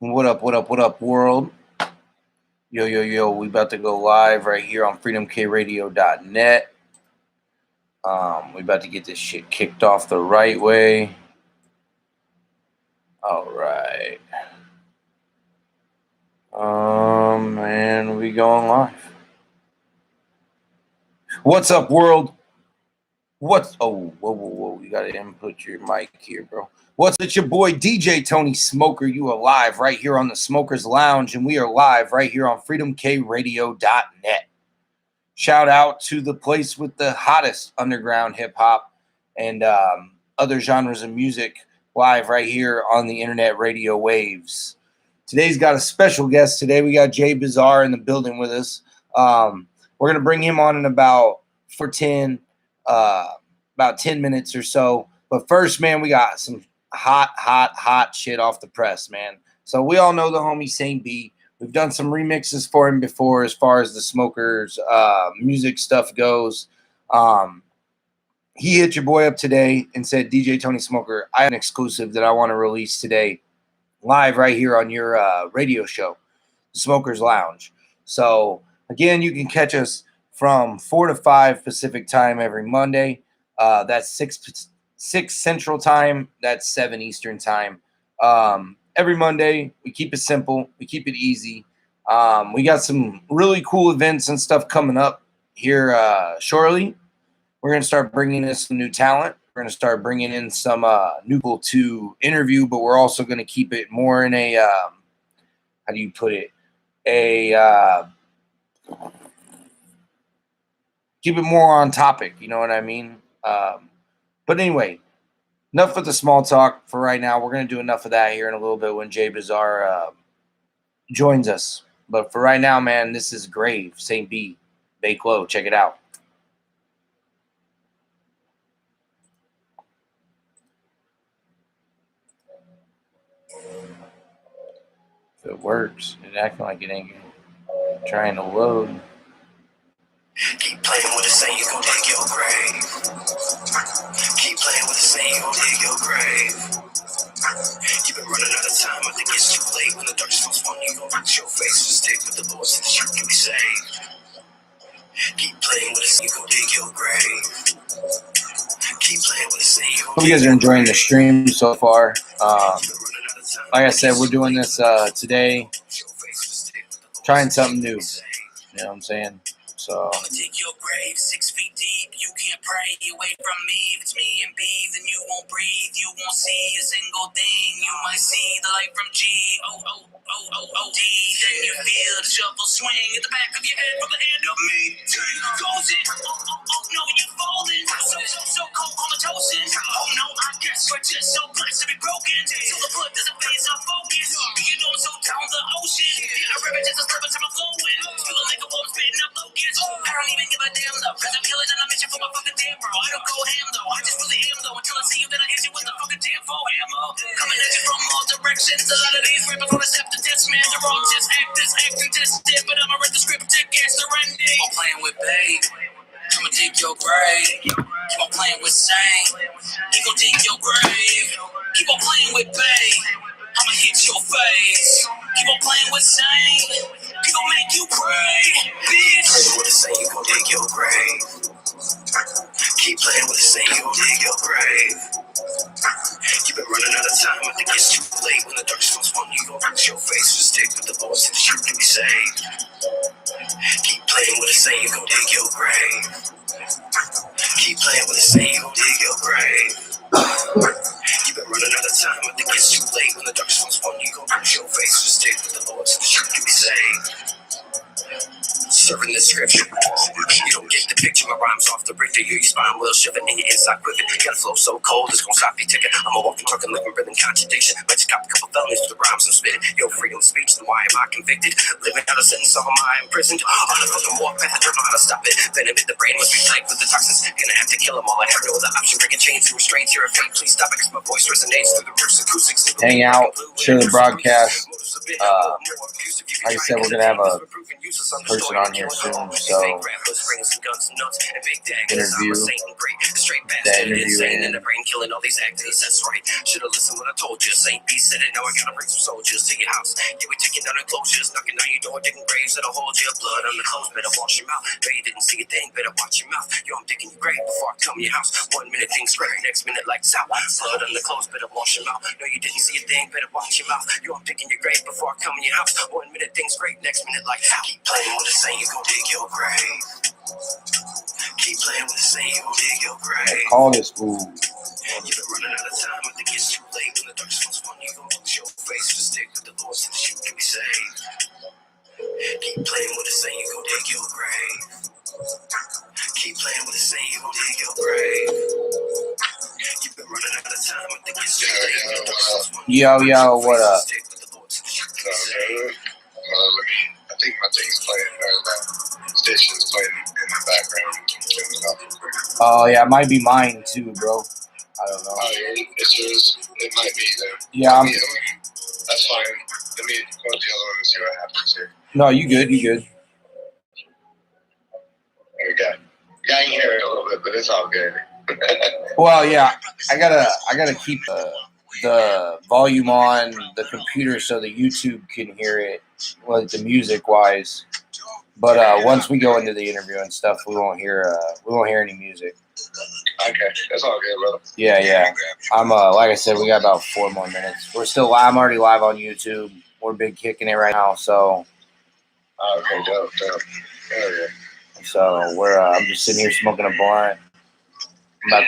What up, world? Yo, we about to go live right here on freedomkradio.net. We about to get this shit kicked off the right way. All right. And we going live. What's up, world? Whoa. You gotta input your mic here, bro. What's it, your boy DJ Tony Smoker? You are live right here on the Smokers Lounge, and we are live right here on freedomkradio.net. Shout out to the place with the hottest underground hip hop and other genres of music, live right here on the internet radio waves. Today's got a special guest. Today we got BIZ in the building with us. We're gonna bring him on in about 10 minutes or so. But first, man, we got some hot shit off the press, man. So we all know the homie Saint B. We've done some remixes for him before as far as the Smokers music stuff goes. He hit your boy up today and said, DJ Tony Smoker, I have an exclusive that I want to release today live right here on your radio show, the Smokers Lounge. So, again, you can catch us from 4 to 5 Pacific time every Monday. That's 6 Central time. That's 7 Eastern time. Every Monday, we keep it simple. We keep it easy. We got some really cool events and stuff coming up here shortly. We're going to start bringing in some new talent. We're going to start bringing in some new people to interview, but we're also going to keep it more in a, how do you put it? Keep it more on topic, you know what I mean? But anyway, enough with the small talk for right now. We're going to do enough of that here in a little bit when BIZ joins us. But for right now, man, this is Grave, St. B, Bake Low. Check it out. If it works, it's acting like it ain't trying to load. Keep playing with the same, you gon' dig your grave. Keep playing with the same, you gon' dig your grave. You've been running out of time, I think it's too late. When the dark falls on you, gon' reach your face. Just stick with the Lord so that you can be saved. Keep playing with the same, you gon' dig your grave. Keep playing with the same, you gon' dig your grave. Hope you guys are enjoying the stream so far. Like I said, we're doing this today, trying something new. You know what I'm saying? So. I'ma dig your grave 6 feet deep. You can't pray away from me. If it's me and B, then you won't breathe. You won't see a single thing. You might see the light from G. D. Then you feel the shovel swing at the back of your head from the hand of me. Goes in. No, you falling. So comatose. Oh no, I guess you're just so blessed to be broken. Till the blood doesn't phase our focus. You know, so down the ocean. Yeah, I rip it just a slip until I'm flowing. Feeling like a wolf spitting up locusts. I don't even give a damn though, cause I'm killing and I'm itching for my fucking damn bro. I don't go ham though, I just really am though. Until I see you, then I hit you with the fucking damn full ammo. Coming at you from all directions. A lot of these rappers wanna step the test, man. They're all just actors, acting tested. But I'ma read the script, take answer ending. I'm playing with babe, I'ma dig your grave. Keep on playing with Saint, he gon' dig your grave. Keep on playing with babe, I'ma hit your face. Keep on playing with Saint, he gon' make you pray. Bitch, playing with the Saint, you gon' dig your grave. Keep playing with the Saint, you gon' dig your grave. You've been running out of time, I think it's too late. When the dark falls on you, gon' reach your face. Just stick with the Lord so that you can be saved. Keep playing with the Saint, you gon' dig your grave. Keep playing with the Saint, you gon' dig your grave. You've been running out of time, I think it's too late. When the dark falls on you, gon' reach your face. Just stick with the Lord so that you can be saved. Serving the scripture. You don't get the picture. My rhymes off the break to your spine will shiver and your inside quiver. Got a flow so cold, it's gonna stop you ticking. I'm a walking, talking, living, breathing contradiction. But you got a couple felonies for the rhymes I'm spitting. Yo, freedom of speech, then why am I convicted? Living out a sentence, so am I imprisoned? On the fucking walk path, I don't know how to stop it. Venom in the brain must be plagued with the toxins. Gonna have to kill them all. I have no other option. Breaking chains to restraints. You're a fake. Please stop it, cause my voice resonates through the roof's acoustics. Hang out, share the broadcast. Like I said, we're gonna have a person on here soon, so interview that interviewing. In the brain, killing all these actors. That's right. Should've listened when I told you. St. B said it. Now I gotta bring some soldiers to your house. Yeah, we taking down enclosures, knocking on your door, digging graves that'll hold your blood on the clothes. Better wash your mouth. No, you didn't see a thing. Better watch your mouth. Yo, I'm digging your grave before I come to your house. 1 minute things great, next minute lights out. Blood on the clothes. Better wash your mouth. No, you didn't see a thing. Better watch your mouth. Yo, I'm digging your grave before I come to your house. 1 minute things great, next minute lights out. Keep playing with the same, you gon' dig your grave. Keep playing with the same, you gon' dig your grave. Call this fool. You've been running out of time, I think it's too late. When the darkest one's won, you gon' lose your face. Just stick with the Lord so that you can be saved. Keep playing with the same, you gon' dig your grave. Keep playing with the same, you gon' dig your grave. You've been running out of time, I think it's too late. When the darkest one's won, Yo, what up? stick with the Lord so that you can be saved. I think my thing's playing, that station's playing in the background. Oh yeah, it might be mine too, bro. I don't know. Oh, yeah, it's yours. It might be then. Yeah, that's fine. Let me go to the other one and see what happens here. No, you good. There we go. Yeah, I can hear it a little bit, but it's all good. Well, yeah, I gotta keep the volume on the computer so the YouTube can hear it, like the music wise. But once we go into the interview and stuff, we won't hear any music. Okay, that's all good, bro. Yeah. I'm like I said, we got about 4 more minutes. We're still live. I'm already live on YouTube. We're big kicking it right now, so. Okay, dope. Hell yeah. So I'm just sitting here smoking a blunt. I'm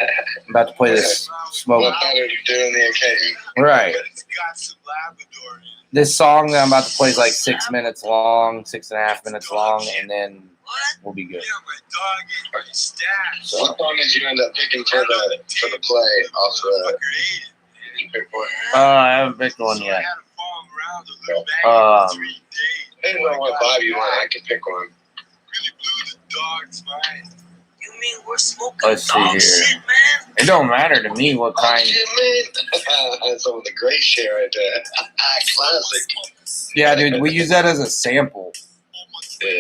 about to play this smoke. What better to do in the occasion? Right. This song that I'm about to play is like 6 minutes long, 6.5 minutes long, and then we'll be good. So what song did you end up picking for the play off the? Did you pick one? I haven't picked one yet. Depending on what vibe you want, I can pick one. You mean we're smoking Let's see dog here. shit, man? It don't matter to me what kind. Oh, shit, man. That's some of the great shit right there. Classic. Yeah, dude, we use that as a sample. Yeah.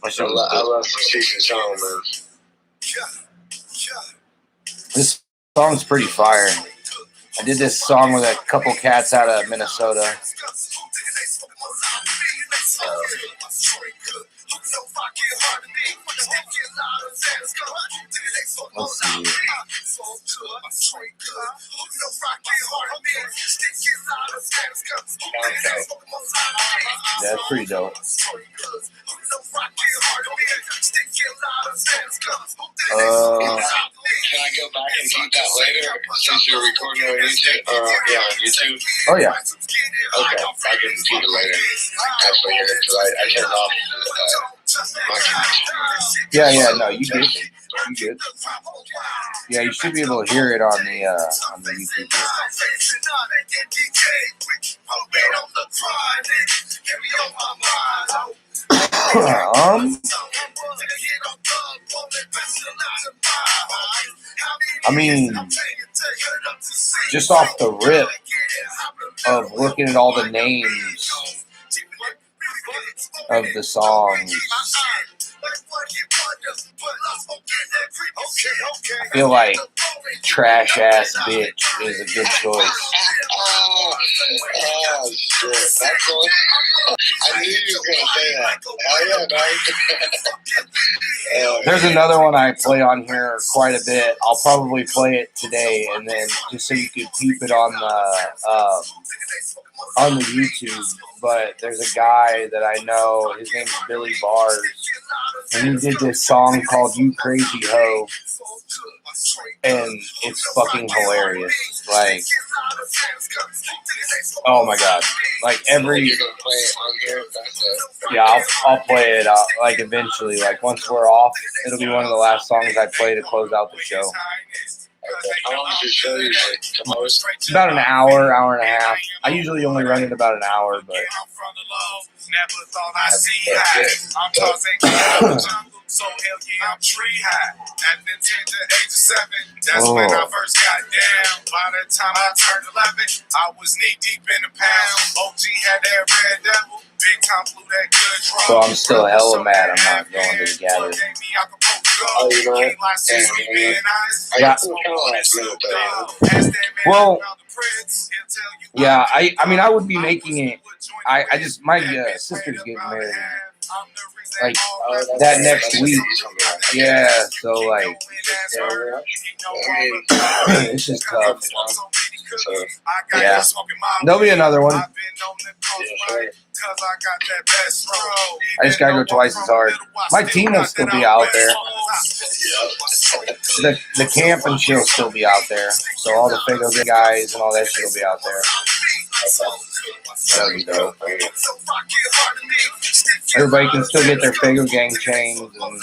My shit I was love some Cheech and Chong, man. This song's pretty fire. I did this song with a couple cats out of Minnesota. Let's see. Yeah, that's pretty dope. Can I go back and keep that later since you're recording on YouTube? Yeah, on YouTube. Oh yeah. Okay, I can keep it later. Actually, here because I turned off my connection. Yeah. No, you good. You good. Yeah, you should be able to hear it on the YouTube. I mean, just off the rip of looking at all the names of the songs, I feel like Trash Ass Bitch is a good choice. Oh, shit. That's cool. I knew you were going to say that. Hell yeah, dog. There's another one I play on here quite a bit. I'll probably play it today, and then just so you could peep it on the YouTube. But there's a guy that I know. His name's Billy Bars, and he did this song called "You Crazy Ho," and it's fucking hilarious. Like, oh my god! Like every. Yeah, I'll play it like eventually. Like once we're off, it'll be one of the last songs I play to close out the show. How long does your show usually? It's about an hour and a half. I usually only run it about an hour, but So hell yeah, I'm tree high. At the tender age of 7, that's when I first got down. By the time I turned 11, I was knee deep in the pound. OG had that red devil. Big Tom blew that good draw. So I'm still hella mad I'm not going to the gathering. Oh, you know what? Yeah. Well, yeah, I mean, I would be making it. I just, my sister's getting married, like, that next week. Yeah, so, like, it's just tough. Yeah. There'll be another one. I just gotta go twice as hard. My team will still be out there. The camp and shit will still be out there. So all the Fago guys and all that shit will be out there. That'll be dope. Everybody can still get their Fago gang chains and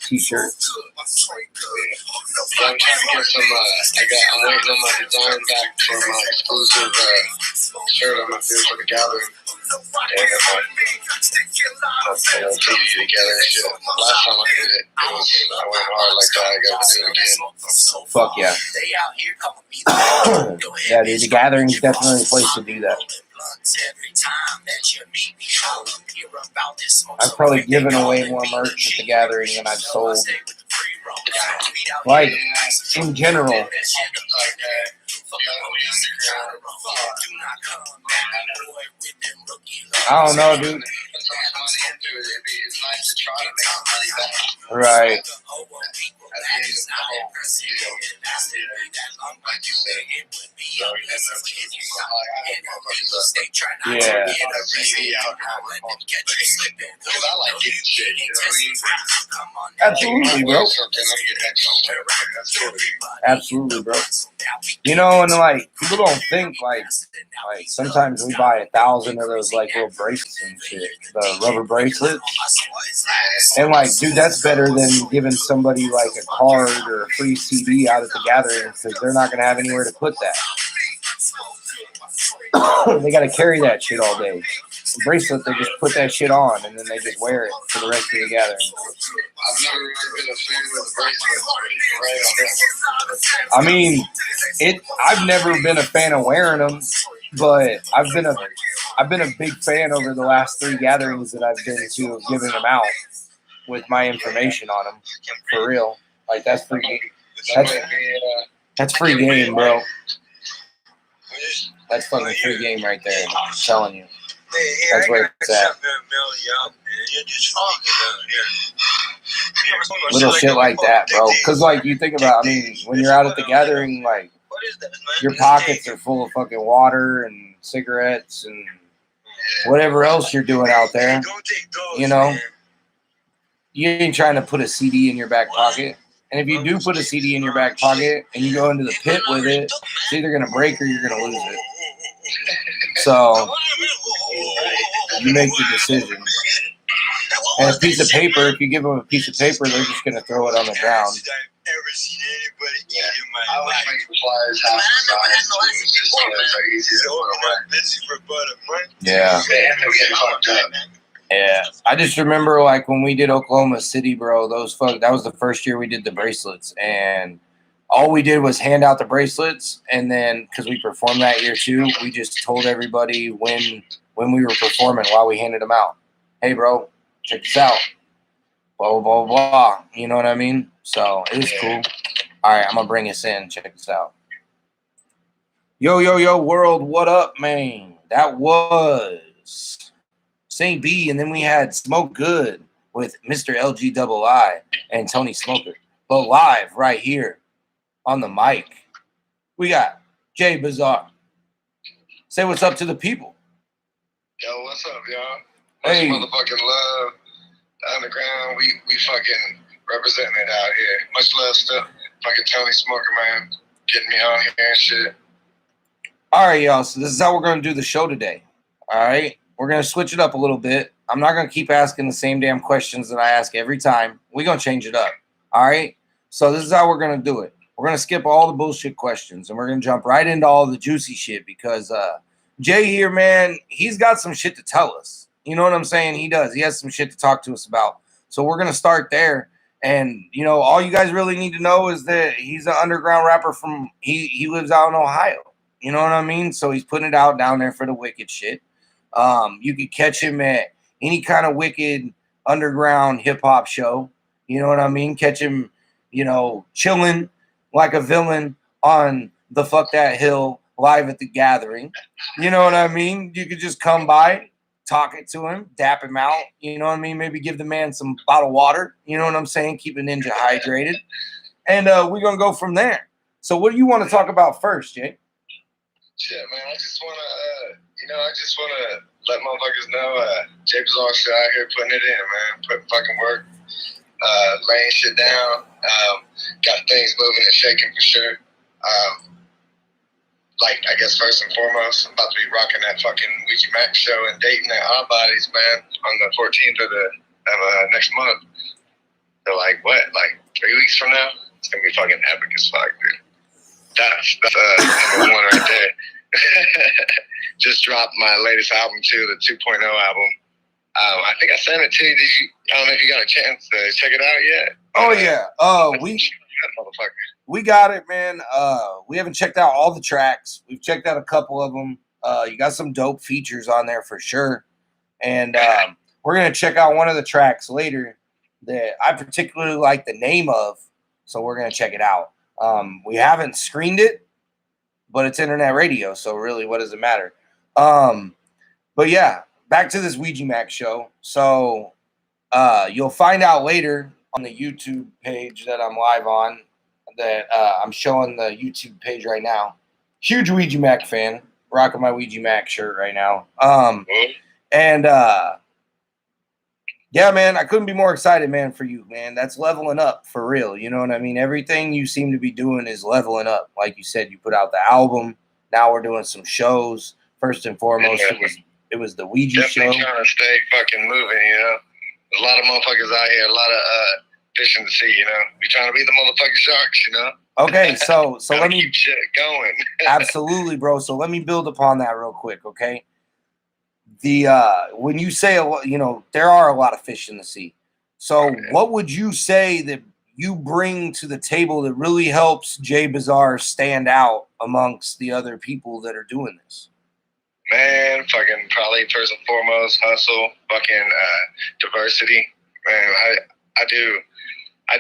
t-shirts. Yeah, I'm trying to get some, I'm waiting on my design back for my exclusive shirt I'm going to do for the gathering. And I'm TV together and shit. Last time I did it, I went hard like that. I got to do it again. Fuck yeah. Yeah, dude, the gathering's definitely a place to do that. I've probably given away more merch at the gathering than I've sold. Like, in general. I don't know, dude. Right. Yeah. Absolutely, bro. Absolutely, bro. You know, and like, people don't think like sometimes we buy 1,000 of those like little bracelets and shit, the rubber bracelets. And like, dude, that's better than giving somebody like a card or a free CD out at the gathering because they're not gonna have anywhere to put that. They gotta carry that shit all day. The bracelet, they just put that shit on and then they just wear it for the rest of the gathering. I've never really been a fan of the bracelet. I mean, I've never been a fan of wearing them, but I've been a big fan over the last 3 gatherings that I've been to of giving them out with my information on them. For real. Like, that's free game. That's free game, bro. That's fucking free game right there. I'm telling you. That's where it's at. Little shit like that, bro. Because, like, you think about, I mean, when you're out at the gathering, like, your pockets are full of fucking water and cigarettes and whatever else you're doing out there. You know? You ain't trying to put a CD in your back pocket. And if you do put a CD in your back pocket and you go into the pit with it, it's either going to break or you're going to lose it. So, you make the decision. And a piece of paper, if you give them a piece of paper, they're just going to throw it on the ground. I always make the flyers half the size just because they're easy to put away. Yeah. Yeah, I just remember like when we did Oklahoma City, bro. That was the first year we did the bracelets, and all we did was hand out the bracelets, and then because we performed that year too, we just told everybody when we were performing while we handed them out. Hey, bro, check this out. Blah blah blah blah. You know what I mean? So it was cool. All right, I'm gonna bring us in. Check this out. Yo, world, what up, man? That was St. B, and then we had Smoke Good with Mr. LGII and Tony Smoker. But live right here on the mic, we got Jay Bizarre. Say what's up to the people. Yo, what's up, y'all? Hey. Much motherfucking love. Underground, we fucking representing it out here. Much love stuff. Fucking Tony Smoker, man. Getting me on here and shit. All right, y'all. So this is how we're going to do the show today. All right? We're going to switch it up a little bit. I'm not going to keep asking the same damn questions that I ask every time. We're going to change it up. All right? So this is how we're going to do it. We're going to skip all the bullshit questions, and we're going to jump right into all the juicy shit because Jay here, man, he's got some shit to tell us. You know what I'm saying? He does. He has some shit to talk to us about. So we're gonna start there. And all you guys really need to know is that he's an underground rapper from he lives out in Ohio. You know what I mean? So he's putting it out down there for the wicked shit. You could catch him at any kind of wicked underground hip hop show. You know what I mean? Catch him, chilling like a villain on the Fuck That Hill live at the Gathering. You know what I mean? You could just come by, talk it to him, dap him out. You know what I mean? Maybe give the man some bottled water. You know what I'm saying? Keep a ninja hydrated. And we're going to go from there. So what do you want to talk about first, Jay? Shit, man, I just want to, let motherfuckers know, Jay Bizarre shit out here putting it in, man. Putting fucking work, laying shit down. Got things moving and shaking for sure. I guess first and foremost, I'm about to be rocking that fucking Ouija Max show in Dayton at Odd Bodies, man, on the 14th of next month. They're like, what? 3 weeks from now? It's gonna be fucking epic as fuck, dude. That's number one right there. Just dropped my latest album too, the 2.0 album. I think I sent it to you. I don't know if you got a chance to check it out yet. Oh yeah. We got it, man. We haven't checked out all the tracks. We've checked out a couple of them. You got some dope features on there for sure. And we're gonna check out one of the tracks later that I particularly like the name of. So we're gonna check it out. We haven't screened it, but it's internet radio, so really, what does it matter? But yeah, back to this Ouija Max show. So you'll find out later on the YouTube page that I'm live on, that I'm showing the YouTube page right now. Huge Ouija Mac fan, rocking my Ouija Mac shirt right now. And yeah, man, I couldn't be more excited, man, for you, man. That's leveling up for real. You know what I mean? Everything you seem to be doing is leveling up. Like you said, you put out the album. Now we're doing some shows. First and foremost, it was the Ouija show. Definitely trying to stay fucking moving, There's a lot of motherfuckers out here, a lot of fish in the sea, We're trying to be the motherfucking sharks, Okay, so let me keep shit going. Absolutely, bro. So let me build upon that real quick, okay? When you say there are a lot of fish in the sea. So what would you say that you bring to the table that really helps Jay Bizarre stand out amongst the other people that are doing this? Man, fucking probably first and foremost, hustle, fucking diversity. Man, I do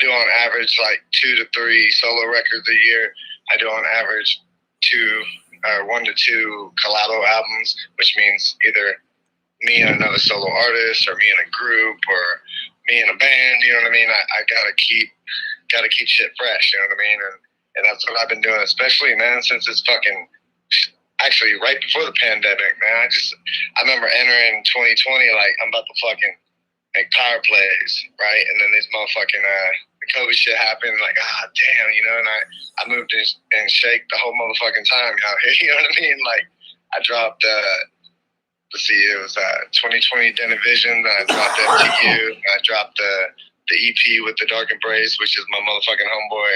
on average 2 to 3 solo records a year. I do on average 1 to 2 collabo albums, which means either me and another solo artist, or me in a group, or me in a band. You know what I mean? I gotta keep shit fresh. You know what I mean? And that's what I've been doing, especially, man, since it's fucking. Actually, right before the pandemic, man, I remember entering 2020 I'm about to fucking make power plays, right? And then these motherfucking the COVID shit happened, damn, and I moved and shake the whole motherfucking time out here, you know what I mean? I dropped, it was 2020 Denivision, I dropped FTU, I dropped the EP with the Dark Embrace, which is my motherfucking homeboy,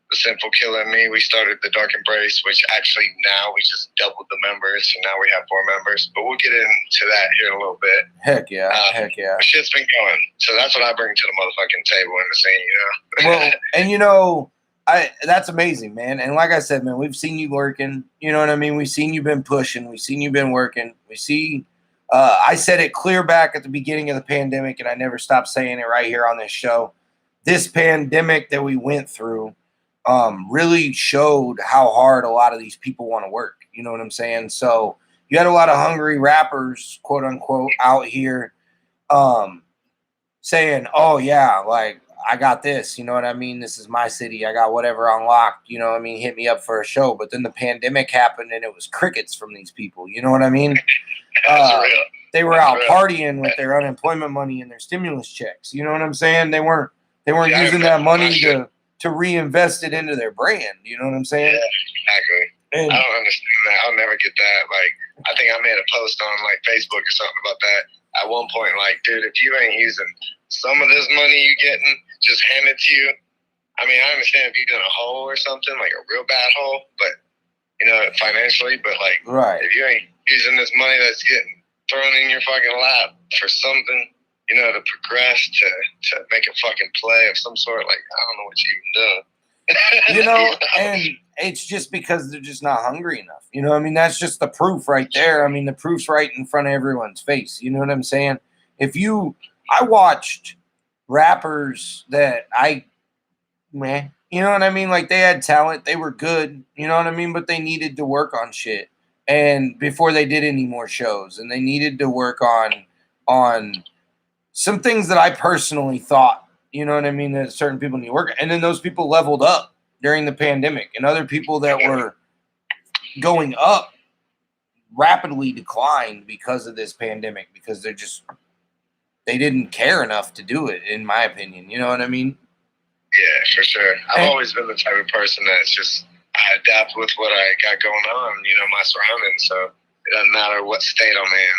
The Sinful Killer and me. We started the Dark Embrace, which actually now we just doubled the members, so now we have 4 members. But we'll get into that here in a little bit. Heck yeah, heck yeah. Shit's been going, so that's what I bring to the motherfucking table in the scene, Well, and that's amazing, man. And like I said, man, we've seen you working. You know what I mean? We've seen you been pushing. We've seen you been working. We see. I said it clear back at the beginning of the pandemic, and I never stopped saying it right here on this show. This pandemic that we went through really showed how hard a lot of these people want to work. You know what I'm saying? So you had a lot of hungry rappers, quote unquote, out here saying, oh yeah, I got this, you know what I mean? This is my city. I got whatever unlocked, you know what I mean? Hit me up for a show. But then the pandemic happened and it was crickets from these people. You know what I mean? They were out partying with their unemployment money and their stimulus checks. You know what I'm saying? They weren't using that money to reinvest it into their brand. You know what I'm saying? Yeah, exactly. And I don't understand that. I'll never get that. I think I made a post on Facebook or something about that at one point. Dude, if you ain't using some of this money you getting, just hand it to you. I mean, I understand if you're in a hole or something, a real bad hole, but financially, but right. If you ain't using this money that's getting thrown in your fucking lap for something, you know, to progress, to make a fucking play of some sort. Like, I don't know what you even doing. You know, and it's just because they're just not hungry enough. You know what I mean? That's just the proof right there. I mean, the proof's right in front of everyone's face. You know what I'm saying? I watched rappers that you know what I mean? Like, they had talent, they were good, you know what I mean? But they needed to work on shit. And before they did any more shows, and they needed to work on some things that I personally thought, you know what I mean, that certain people need to work. And then those people leveled up during the pandemic, and other people that were going up rapidly declined because of this pandemic, because they didn't care enough to do it, in my opinion. You know what I mean? Yeah, for sure. I've always been the type of person that's just, I adapt with what I got going on, you know, my surroundings. So it doesn't matter what state I'm in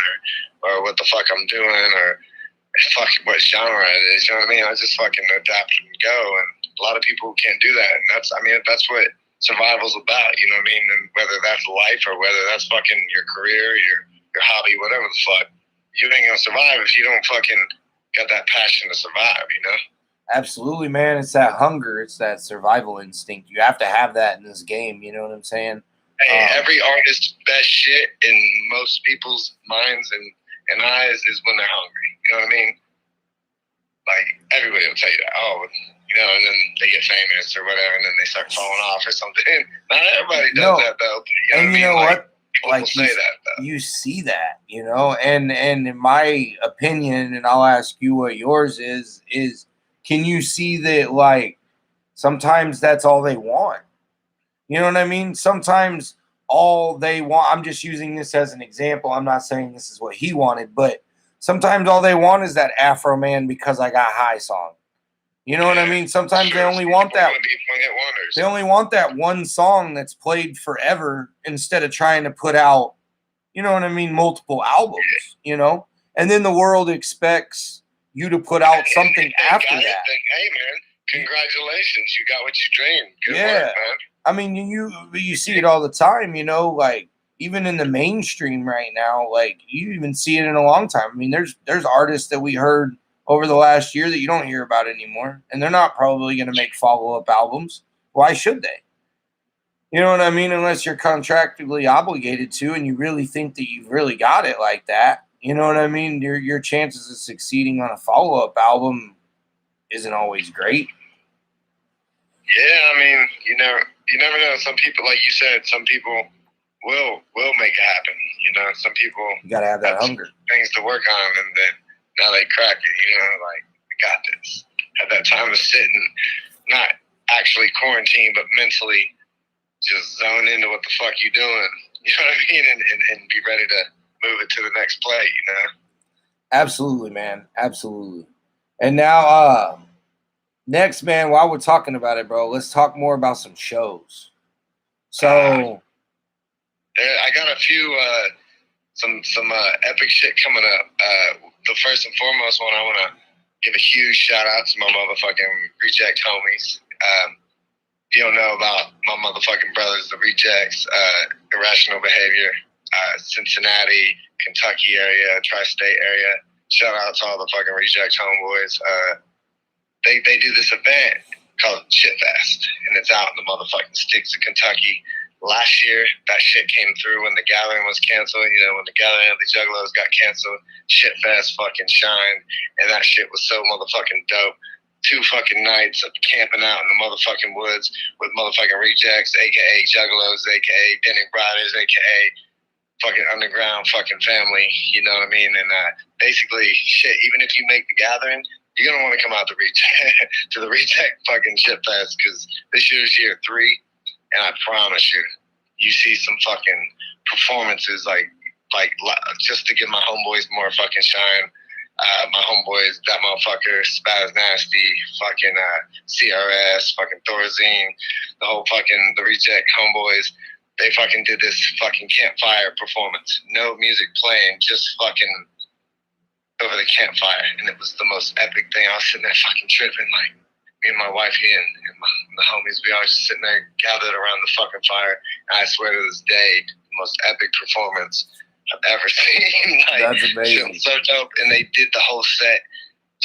or what the fuck I'm doing or fuck what genre it is. You know what I mean? I just fucking adapt and go. And a lot of people can't do that. And that's what survival's about. You know what I mean? And whether that's life or whether that's fucking your career, your hobby, whatever the fuck, you ain't gonna survive if you don't fucking got that passion to survive. You know? Absolutely, man. It's that hunger. It's that survival instinct. You have to have that in this game. You know what I'm saying? Hey, every artist's best shit in most people's minds and eyes is when they're hungry. You know what I mean? Like, everybody will tell you that. Oh, you know, and then they get famous or whatever, and then they start falling off or something. Not everybody does that, though. You know what? Like say that, though. You see that, you know, and in my opinion, and I'll ask you what yours is can you see that, like, sometimes that's all they want? You know what I mean? Sometimes all they want, I'm just using this as an example. I'm not saying this is what he wanted, but sometimes all they want is that Afro Man because I got high song. You know what I mean? Sometimes they only want that. They only want that one song that's played forever instead of trying to put out, you know what I mean, multiple albums, you know? And then the world expects you to put out something after that. Hey, man, congratulations. You got what you dreamed. Good work, man. I mean, you see it all the time, you know, like, even in the mainstream right now, like, you even see it in a long time. I mean, there's artists that we heard over the last year that you don't hear about anymore, and they're not probably going to make follow-up albums. Why should they? You know what I mean? Unless you're contractually obligated to, and you really think that you've really got it like that. You know what I mean? Your chances of succeeding on a follow-up album isn't always great. Yeah, I mean, you never know. Some people, like you said, some people will make it happen. You know, some people, you gotta have that hunger, things to work on, and then now they crack it. You know, like, I got this. Have that time to sit and not actually quarantine, but mentally just zone into what the fuck you doing. You know what I mean? And be ready to move it to the next play. You know. Absolutely, man. Absolutely. And now, next, man, while we're talking about it, bro, let's talk more about some shows. So, I got a few, some epic shit coming up. The first and foremost one, I want to give a huge shout out to my motherfucking Reject homies. If you don't know about my motherfucking brothers, the Rejects, Irrational Behavior, Cincinnati, Kentucky area, tri-state area. Shout out to all the fucking Reject homeboys. They do this event called Shit Fest, and it's out in the motherfucking sticks of Kentucky. Last year, that shit came through when the gathering was canceled. You know, when the gathering of the Juggalos got canceled, Shit Fest fucking shined, and that shit was so motherfucking dope. 2 fucking nights of camping out in the motherfucking woods with motherfucking Rejects, aka Juggalos, aka Denny Brothers, aka fucking underground fucking family. You know what I mean? And basically, shit. Even if you make the gathering, you're gonna want to come out to the Reject fucking Shit Fest, because this year's year 3. And I promise you, you see some fucking performances like just to give my homeboys more fucking shine. My homeboys, that motherfucker, Spaz Nasty, fucking CRS, fucking Thorazine, the Reject homeboys, they fucking did this fucking campfire performance. No music playing, just fucking over the campfire. And it was the most epic thing. I was sitting there fucking tripping, like, me and my wife here and the homies, we all just sitting there gathered around the fucking fire. And I swear to this day, the most epic performance I've ever seen. Like, that's amazing. So dope. And they did the whole set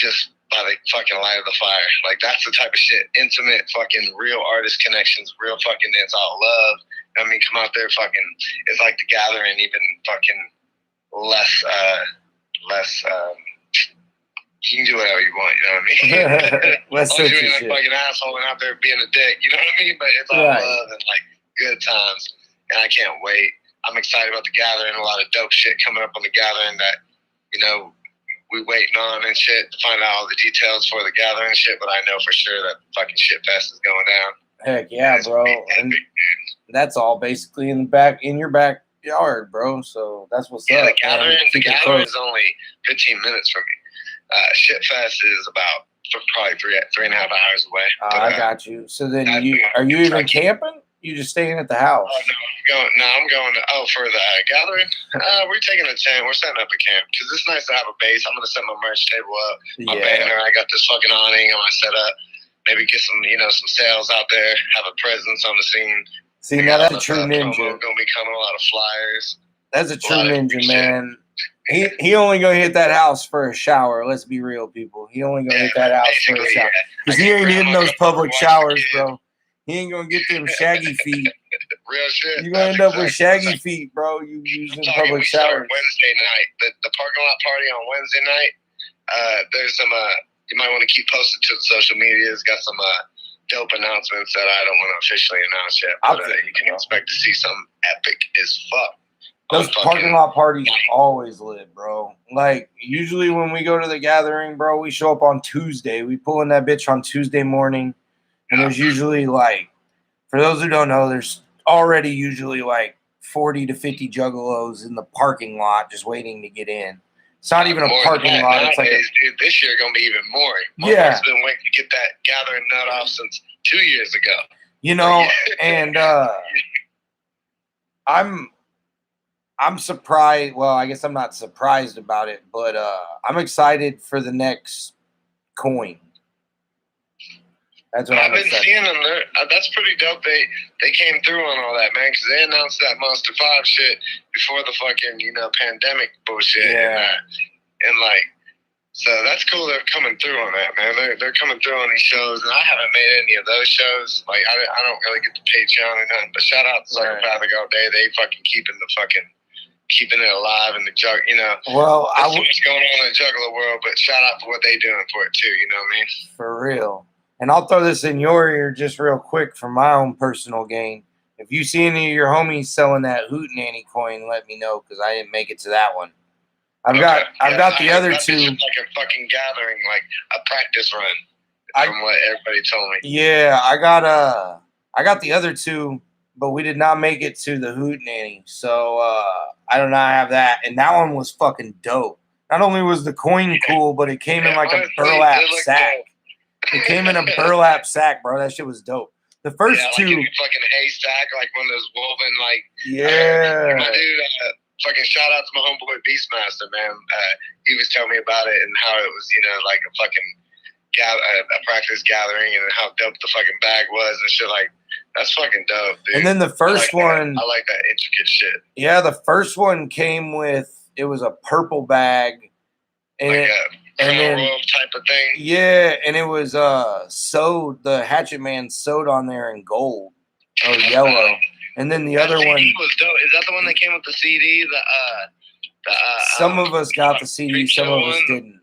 just by the fucking light of the fire. Like, that's the type of shit. Intimate, fucking real artist connections, real fucking, it's all love. I mean, come out there, fucking, it's like The Gathering, even fucking less, you can do whatever you want, you know what I mean? Let's As long as you ain't a fucking asshole and out there being a dick, you know what I mean? But it's all love and, like, good times. And I can't wait. I'm excited about The Gathering. A lot of dope shit coming up on The Gathering that, you know, we waiting on and shit to find out all the details for The Gathering and shit. But I know for sure that fucking shit fest is going down. Heck yeah, bro. And that's all basically in your backyard, bro. So that's what's up. The Gathering is only 15 minutes from me. Shit fest is about probably 3.5 hours away. I got you. So then are you even camping? You just staying at the house? Oh, no, I'm going for the Gathering. We're taking a tent. We're setting up a camp because it's nice to have a base. I'm gonna set my merch table up, my banner. I got this fucking awning on my setup. Maybe get some, some sales out there. Have a presence on the scene. See, now that's a true ninja. Gonna be coming, a lot of flyers. That's a true ninja, man. He only gonna hit that house for a shower. Let's be real, people. He only gonna hit that house for a shower because he ain't hitting those public showers, bro. He ain't gonna get them shaggy feet. Real shit. You're gonna end up with shaggy feet, bro. You using public showers. Wednesday night, the parking lot party on Wednesday night. There's some. You might want to keep posted to the social media. It's got some dope announcements that I don't want to officially announce yet. But you can expect to see something epic as fuck. Those parking lot parties always lit, bro. Like, usually when we go to the Gathering, bro, we show up on Tuesday. We pull in that bitch on Tuesday morning. And there's usually, like, for those who don't know, there's already usually, like, 40 to 50 juggalos in the parking lot just waiting to get in. It's not even a parking lot. It's like dude, this year going to be even more. Yeah. I've been waiting to get that Gathering nut off since 2 years ago. You know, and I'm surprised. Well, I guess I'm not surprised about it, but I'm excited for the next coin. That's what I've been seeing them. That's pretty dope. They came through on all that, man, because they announced that Monster 5 shit before the fucking pandemic bullshit. Yeah. And like, so that's cool. They're coming through on that, man. They're coming through on these shows, and I haven't made any of those shows. Like, I don't really get the Patreon or nothing. But shout out to Psychopathic all day. They fucking keeping it alive in the jug. Well, there's so much going on in the juggler world, but shout out for what they doing for it too. You know what I mean? For real. And I'll throw this in your ear just real quick for my own personal gain. If you see any of your homies selling that Hootenanny coin, let me know because I didn't make it to that one. I've got the other two. Like a fucking Gathering, like a practice run. From what everybody told me. Yeah, I got the other two, but we did not make it to the Hootenanny. So I do not have that. And that one was fucking dope. Not only was the coin cool, but it came in like a burlap sack. Dope. It came in a burlap sack, bro. That shit was dope. The first two, like in a fucking haystack, like one of those woven, like. Yeah. My dude, fucking shout out to my homeboy Beastmaster, man. He was telling me about it and how it was, like a fucking a practice gathering and how dope the fucking bag was and shit. Like, that's fucking dope, dude. And then the first one, I like that intricate shit. Yeah, the first one came with it was a purple bag, and then type of thing. Yeah, and it was sewed. The Hatchet Man sewed on there in gold or yellow, and then the other CD one was dope. Is that the one that came with the CD? Some of us got the CD, some of us didn't.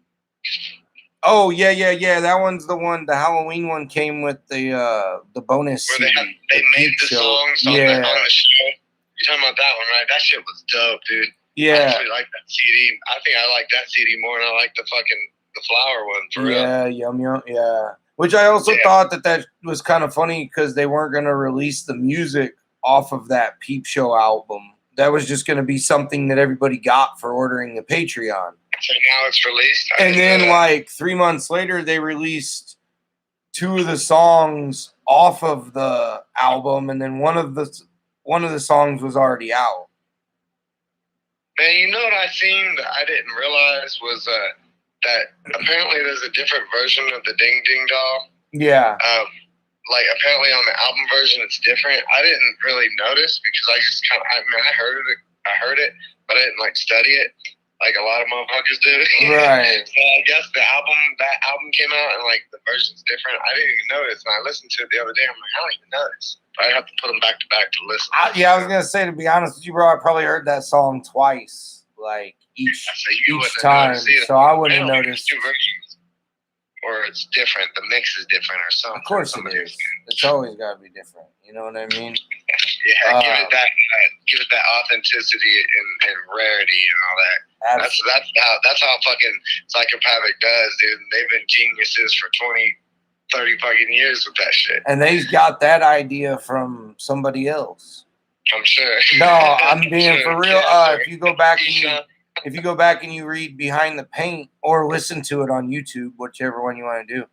Oh yeah. That one's the one. The Halloween one came with the bonus where CD. They made the songs on the show. You're talking about that one, right? That shit was dope, dude. Yeah. I actually like that CD. I think I like that CD more than I like the flower one for real. Yeah, yum. Yeah. Which I also thought that was kind of funny because they weren't going to release the music off of that Peep Show album. That was just going to be something that everybody got for ordering the Patreon. So now it's released. And then like 3 months later, they released 2 of the songs off of the album, and then one of the songs was already out. Man, you know what I seen that I didn't realize was that apparently there's a different version of the Ding Ding Doll. Yeah. Like apparently on the album version it's different. I didn't really notice because I just I heard it, but I didn't like study it like a lot of motherfuckers do. Right. So I guess that album came out and like the version's different. I didn't even notice, and I listened to it the other day. I'm like, I don't even notice. I have to put them back to back to listen. I was gonna say, to be honest with you, bro, I probably heard that song twice, like each time, so I wouldn't have noticed. Two versions, or it's different. The mix is different, or something. Of course it is. It's always got to be different. You know what I mean? Yeah, give it that authenticity and rarity and all that. Absolutely. That's how fucking Psychopathic does, dude. They've been geniuses for 20, 30 fucking years with that shit. And they got that idea from somebody else. I'm sure. No, I'm being for real. If you go back and you read Behind the Paint or listen to it on YouTube, whichever one you want to do,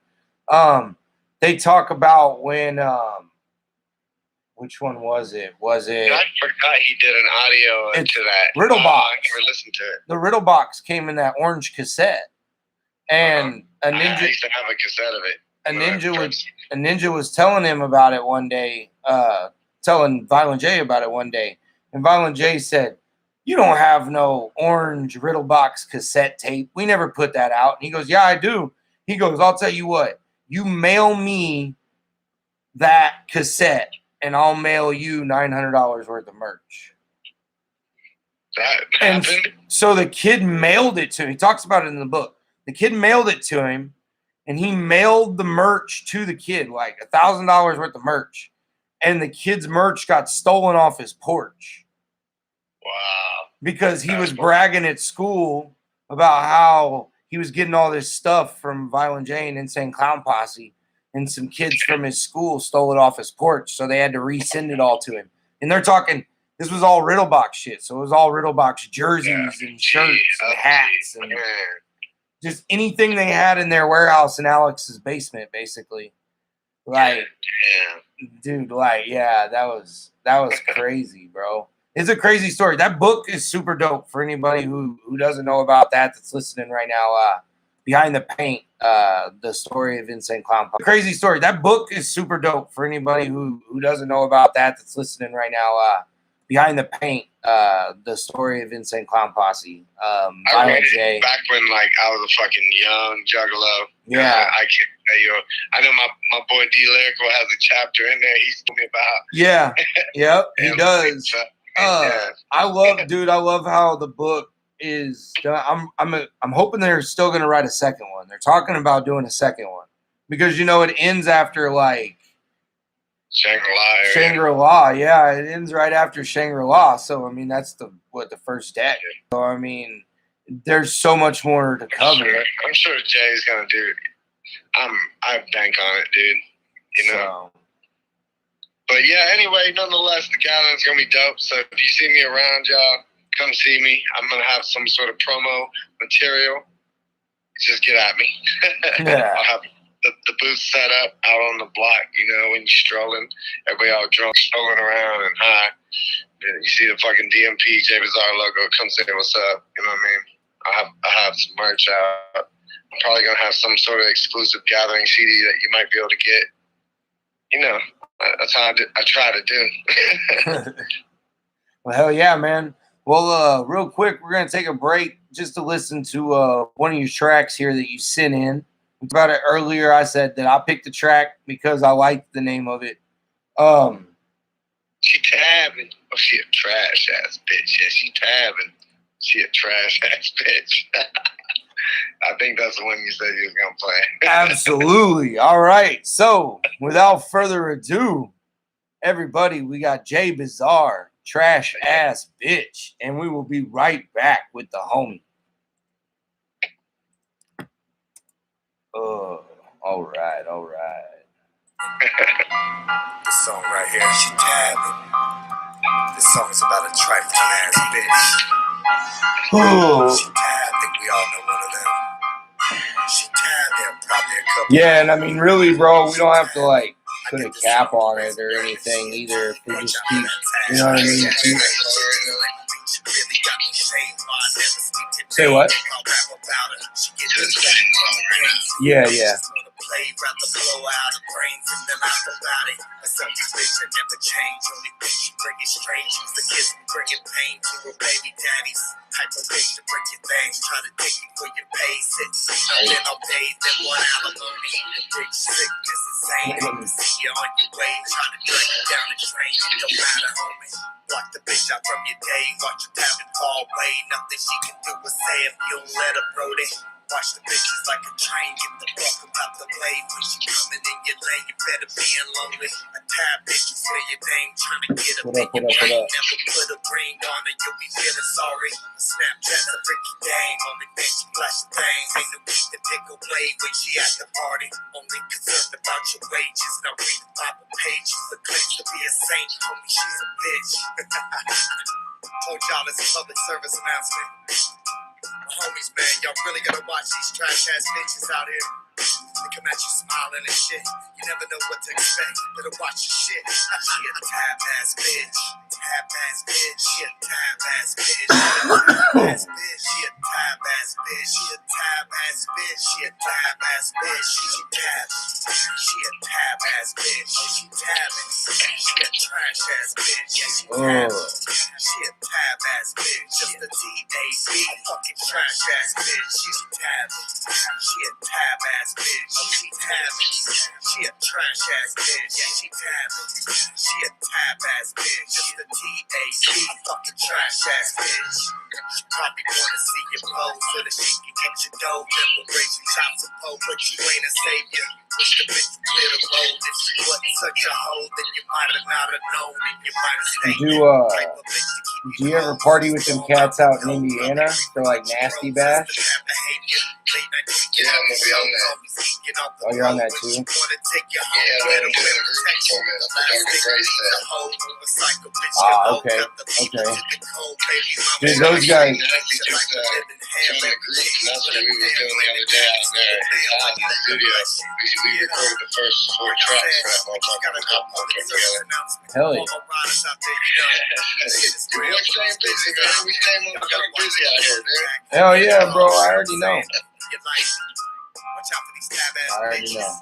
they talk about when which one was it? I forgot he did an audio to that. Riddle Box. I never listened to it. The Riddle Box came in that orange cassette, and a ninja. I used to have a cassette of it. A ninja was telling him about it one day, telling Violent J about it one day, and Violent J said, "You don't have no orange Riddle Box cassette tape. We never put that out." And he goes, "Yeah, I do." He goes, "I'll tell you what. You mail me that cassette, and I'll mail you $900 worth of merch." That happened? And so the kid mailed it to him. He talks about it in the book. The kid mailed it to him, and he mailed the merch to the kid, like $1,000 worth of merch. And the kid's merch got stolen off his porch. Wow. Because he was bragging at school about how he was getting all this stuff from Violent J and Insane Clown Posse, and some kids from his school stole it off his porch, so they had to resend it all to him. And they're talking, this was all Riddlebox shit, so it was all Riddlebox jerseys and shirts and hats and just anything they had in their warehouse in Alex's basement, basically. Like, dude, like, yeah, that was crazy, bro. It's a crazy story. That book is super dope for anybody who doesn't know about that's listening right now. Behind the Paint, the story of Insane Clown Posse. Crazy story. That book is super dope for anybody who doesn't know about that's listening right now. Behind the Paint, the story of Insane Clown Posse. I read it back when like I was a fucking young juggalo. Yeah. I can't tell you. I know my boy D Lyrical has a chapter in there he's told me about. Yeah. Yep, he does. I love how the book is done. I'm hoping they're still gonna write a second one. They're talking about doing a second one. Because it ends after like Shangri-La, yeah, it ends right after Shangri-La. So I mean, that's the first deck. So I mean, there's so much more to cover. I'm sure Jay's gonna do it. I bank on it, dude. You know. But yeah, anyway, nonetheless, the gathering's gonna be dope. So if you see me around, y'all, come see me. I'm gonna have some sort of promo material. Just get at me. Yeah. I'll have the booth set up out on the block, when you're strolling, everybody all drunk, strolling around and high. You see the fucking DMP J Bizarre logo, come say what's up. You know what I mean? I have some merch out. I'm probably gonna have some sort of exclusive gathering CD that you might be able to get. That's how I try to do. Well, hell yeah, man. Well, real quick, we're gonna take a break just to listen to one of your tracks here that you sent in. About it earlier, I said that I picked the track because I liked the name of it. She tabbing. Oh, she a trash ass bitch. Yeah, she tabbing. She a trash ass bitch. I think that's the one you said you was gonna play. Absolutely. All right. So, without further ado, everybody, we got J Bizarre, trash ass bitch, and we will be right back with the homie. All right. This song right here, she tabbing. This song is about a trifling ass bitch. Oh. She tabbed, I think we all know one of them. She tabbed him probably a couple. Yeah, and I mean, really, bro, we don't have to like put a cap on it or anything either. If we just keep, you know what I mean? Say what? Yeah. day, rather blow out the brains and then laugh about it. A selfish bitch that never change, only bitch she bring it strange. Use the kids bringing pain to her baby daddies. Hyper bitch to break your things, try to take you for your pay. Sit, nothing all day, then one alimony. The bitch sickness insane. Hate to see you on your way, try to drag you down the train. It don't matter, homie. Block the bitch out from your day, watch her tap and fall away. Nothing she can do is say if you don't let her, Brody. Watch the bitches like a train, get the fuck about the blade. When she coming in your lane, you better be lonely. A tab bitches for your name, trying to get up in your brain. Never put a ring on her, you'll be feeling sorry. A Snapchat's a freaky game, only bitch she flash the things. Ain't no need to pick away when she at the party. Only concerned about your wages, now read the Bible pages. The claims to be a saint, homie, she's a bitch. Told y'all it's a public service announcement. Homies, man, y'all really gotta watch these trash ass bitches out here. They come at you smiling and shit. You never know what to expect. Better watch your shit. She a tab ass bitch. Tab ass bitch. She a tab ass bitch. She a tab ass bitch. She a tab ass bitch. She a tab ass bitch. She a tab. She a tab ass bitch. She tabbing. She a trash ass bitch. Yeah, she tabbing. She a tab ass bitch. Just a T-A-B. Fucking trash ass bitch. She a tabbing. She a tab ass bitch. She tabbing. She a trash ass bitch. Yeah, she tabbing. She a tab ass bitch. Just a T-A-B. Fucking trash ass bitch. She probably wanna see you pose so that she can get your dough. Then we'll raise you chop support, but you ain't a savior. Wish the bitch would clear the road. If she wasn't such a hoe, then you might have not have known, and you might have stayed. Do you ever party with them cats out in Indiana? They're like Nasty Bash. Yeah, I'm gonna be on that. Oh, you're on that too? Yeah, I'm gonna do it. Ah, okay. Dude, those guys. And that's what we were doing the other day out there in the studio. We recorded the first 4 tracks for that motherfucker. Together. Hell yeah. We got busy out here, dude. Hell yeah, bro. I already know. Watch out for these tab ass I already bitches. know.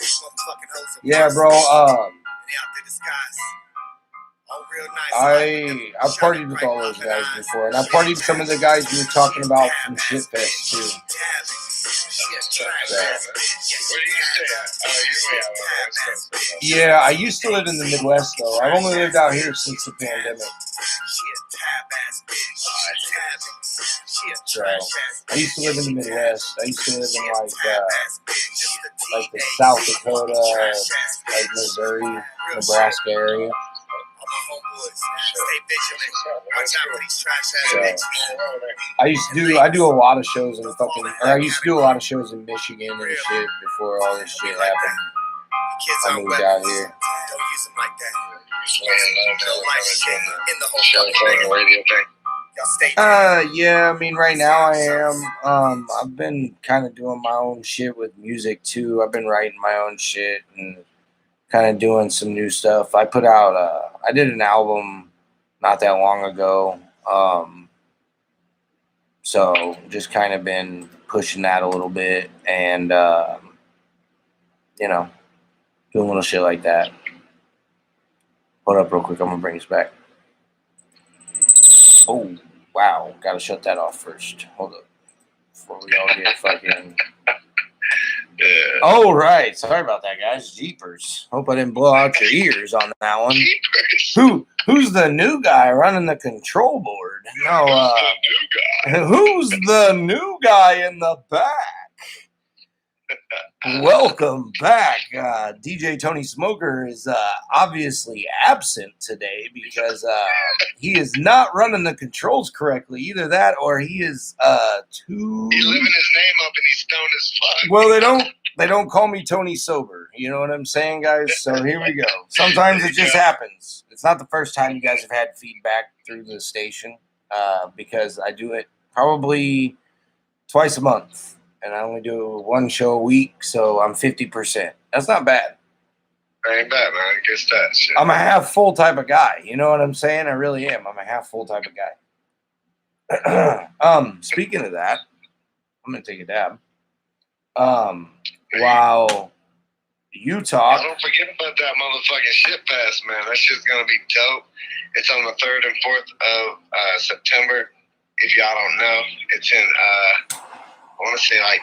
Motherfucking hoes of Yeah, mercy. bro. They out there disguised. All real nice. I've partied with all those guys before, and I partied with some of the guys you were talking about from Shitfest too. Yeah, I used to live in the Midwest though. I've only lived out here since the pandemic. So I used to live in the Midwest. I used to live in like the South Dakota, like Missouri, Nebraska area. So I do a lot of shows in I used to do a lot of shows in Michigan and shit before all this shit happened. I moved out here. Yeah, I mean, right now I am. I've been kind of doing my own shit with music too. I've been writing my own shit and kind of doing some new stuff. I put out, I did an album not that long ago. So just kind of been pushing that a little bit and, doing little shit like that. Hold up real quick. I'm going to bring this back. Oh, wow. Got to shut that off first. Hold up. Before we all get fucking... Yeah. Oh, right. Sorry about that, guys. Jeepers. Hope I didn't blow out your ears on that one. Jeepers. Who's the new guy running the control board? No, who's the new guy in the back? Welcome back. DJ Tony Smoker is obviously absent today because he is not running the controls correctly. Either that or he is too... He's living his name up and he's stoned as fuck. Well, they don't call me Tony Sober. You know what I'm saying, guys? So here we go. Sometimes it just happens. It's not the first time you guys have had feedback through the station because I do it probably twice a month. And I only do one show a week, so I'm 50%. That's not bad. Ain't bad, man. Good stats. Shit. I'm a half full type of guy. You know what I'm saying? I really am. I'm a half full type of guy. Speaking of that, I'm gonna take a dab. While Utah. Don't forget about that motherfucking shit fest, man. That shit's gonna be dope. It's on the 3rd and 4th of September. If y'all don't know, it's in I want to say like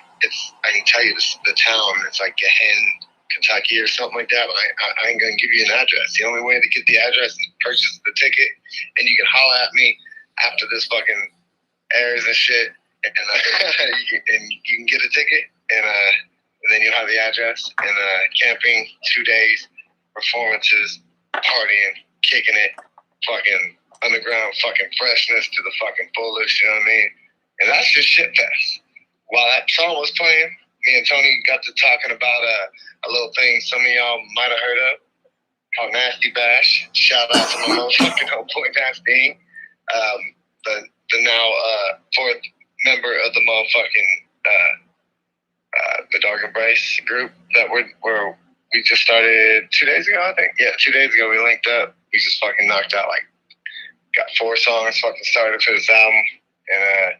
I can tell you the town. It's like Gahan, Kentucky or something like that. But I ain't gonna give you an address. The only way to get the address is purchase the ticket, and you can holler at me after this fucking airs and shit, and you can get a ticket, and then you'll have the address. And camping, 2 days, performances, partying, kicking it, fucking underground fucking freshness to the fucking fullest. You know what I mean? And that's just shit fest. While that song was playing, me and Tony got to talking about a little thing some of y'all might have heard of called Nasty Bash. Shout out to my motherfucking homeboy Nasty, the now 4th member of the motherfucking the Dark Embrace group that we just started 2 days ago, I think. Yeah, 2 days ago we linked up. We just fucking knocked out got 4 songs fucking started for this album, and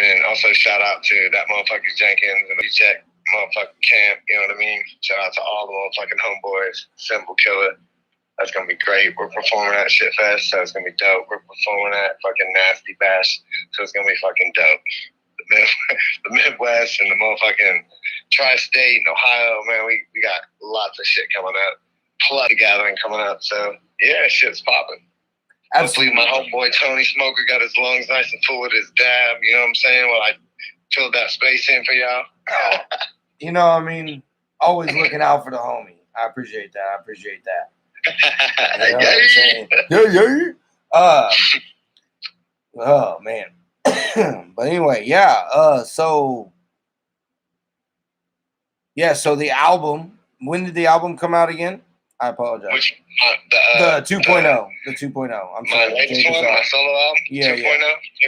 then also shout out to that motherfucker Jenkins and Check motherfucking camp, you know what I mean? Shout out to all the motherfucking homeboys, Symbol Killer. That's gonna be great. We're performing at Shit Fest, so it's gonna be dope. We're performing at fucking Nasty Bash, so it's gonna be fucking dope. The Midwest and the motherfucking Tri-State and Ohio, man, we got lots of shit coming up. Plus the gathering coming up, so yeah, shit's popping. Hopefully my homeboy Tony Smoker got his lungs nice and full with his dab, you know what I'm saying? While I filled that space in for y'all. You know, I mean, always looking out for the homie. I appreciate that. You know what I'm saying? Yeah. Oh man. But anyway, yeah. So the album. When did the album come out again? I apologize. Which the 2.0. The 2.0. I'm sorry. My latest one, my solo album. Yeah, 2.0.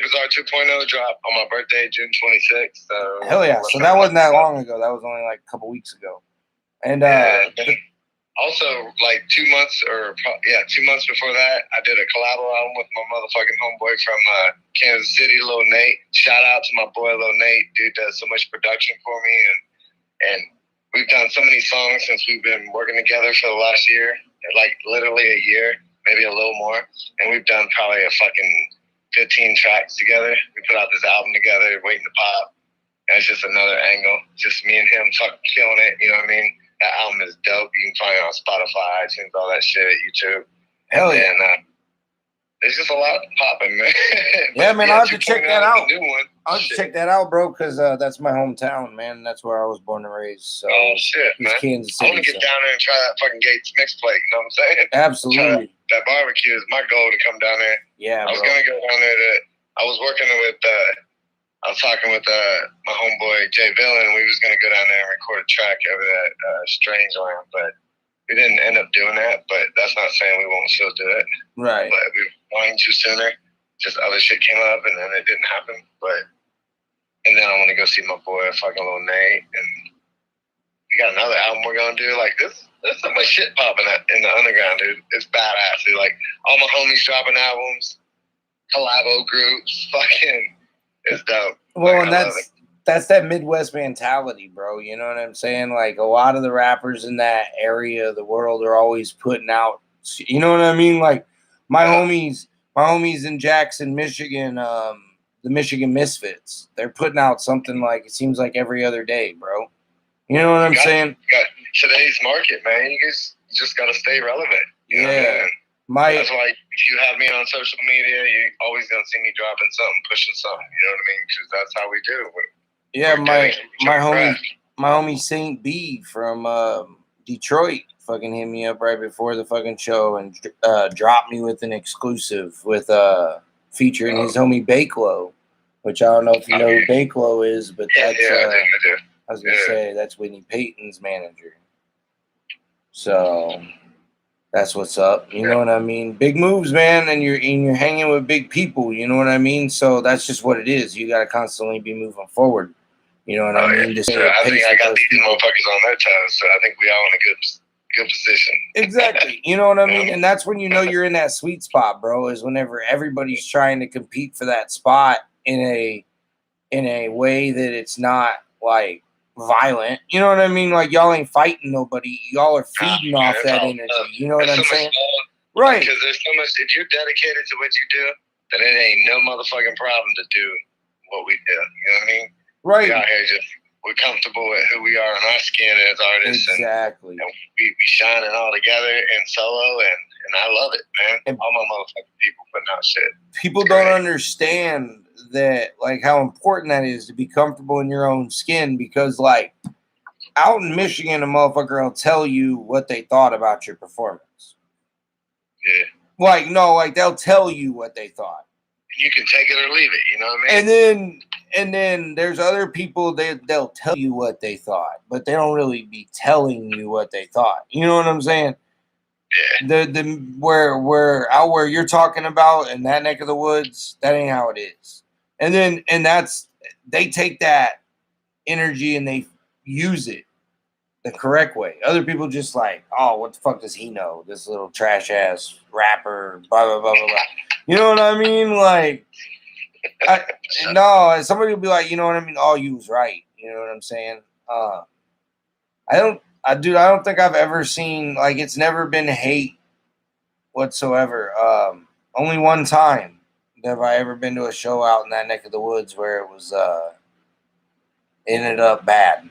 Bizarre 2.0 dropped on my birthday, June 26th. So hell yeah. So that wasn't that long ago. That was only like a couple weeks ago. And also, like 2 months 2 months before that, I did a collab album with my motherfucking homeboy from Kansas City, Lil Nate. Shout out to my boy Lil Nate. Dude does so much production for me, and we've done so many songs since we've been working together for the last year, like literally a year, maybe a little more. And we've done probably a fucking 15 tracks together. We put out this album together, Waiting to Pop. And it's just another angle. Just me and him fucking killing it, you know what I mean? That album is dope. You can find it on Spotify, iTunes, all that shit, YouTube. Hell yeah. And there's just a lot popping, man. Yeah, man, I'll have to check that out. New one. I'll have to check that out, bro, because that's my hometown, man. That's where I was born and raised. So shit, man. Kansas City, I want to get down there and try that fucking Gates mix plate, you know what I'm saying? Absolutely. That barbecue is my goal to come down there. Yeah, I was going to go down there I was working with, I was talking with my homeboy Jay Villain, and we was going to go down there and record a track over that Strange Land, but we didn't end up doing that, but that's not saying we won't still do it. Right. But we were going to sooner. Just other shit came up, and then it didn't happen. And then I want to go see my boy, fucking Lil Nate, and we got another album we're going to do. Like, there's so much shit popping in the underground, dude. It's badass, dude. Like, all my homies dropping albums, collabo groups, fucking, it's dope. Well, like, and that's that Midwest mentality, bro. You know what I'm saying? Like, a lot of the rappers in that area of the world are always putting out, you know what I mean? Like, my homies in Jackson, Michigan, the Michigan Misfits, they're putting out something like, it seems like every other day, bro. You know what I'm saying? Today's market, man. You just got to stay relevant. You know what I mean? That's why if you have me on social media, you're always going to see me dropping something, pushing something. You know what I mean? Because that's how we do. My homie Saint B from Detroit fucking hit me up right before the fucking show and dropped me with an exclusive with featuring his homie Bakelo, which I don't know if you know who Bakelo is, but that's I do. I was gonna say that's Whitney Payton's manager. So that's what's up. You know what I mean? Big moves, man, and you're hanging with big people. You know what I mean? So that's just what it is. You got to constantly be moving forward. You know what I mean? Yeah. I think I got these motherfuckers on their toes, so I think we all in a good position. Exactly. You know what I mean? And that's when you know you're in that sweet spot, bro, is whenever everybody's trying to compete for that spot in a way that it's not like violent. You know what I mean? Like, y'all ain't fighting nobody. Y'all are feeding off that energy. You know what I'm saying? Right. Because there's so much. If you're dedicated to what you do, then it ain't no motherfucking problem to do what we do. You know what I mean? Right. We out here we're comfortable with who we are in our skin as artists. Exactly. And we shine it all together in solo, and I love it, man. And all my motherfucking people putting out shit. People don't understand that, like, how important that is to be comfortable in your own skin, because, like, out in Michigan, a motherfucker will tell you what they thought about your performance. Yeah. Like, no, like, they'll tell you what they thought. You can take it or leave it, you know what I mean? And then there's other people, they'll tell you what they thought, but they don't really be telling you what they thought. You know what I'm saying? Yeah. Where you're talking about in that neck of the woods, that ain't how it is. And they take that energy and they use it the correct way. Other people just like, oh, what the fuck does he know? This little trash ass rapper, blah blah blah blah blah. You know what I mean? Like, no, somebody will be like, you know what I mean? Oh, you was right. You know what I'm saying? I don't think I've ever seen, like, it's never been hate whatsoever. Only one time have I ever been to a show out in that neck of the woods where it was ended up bad.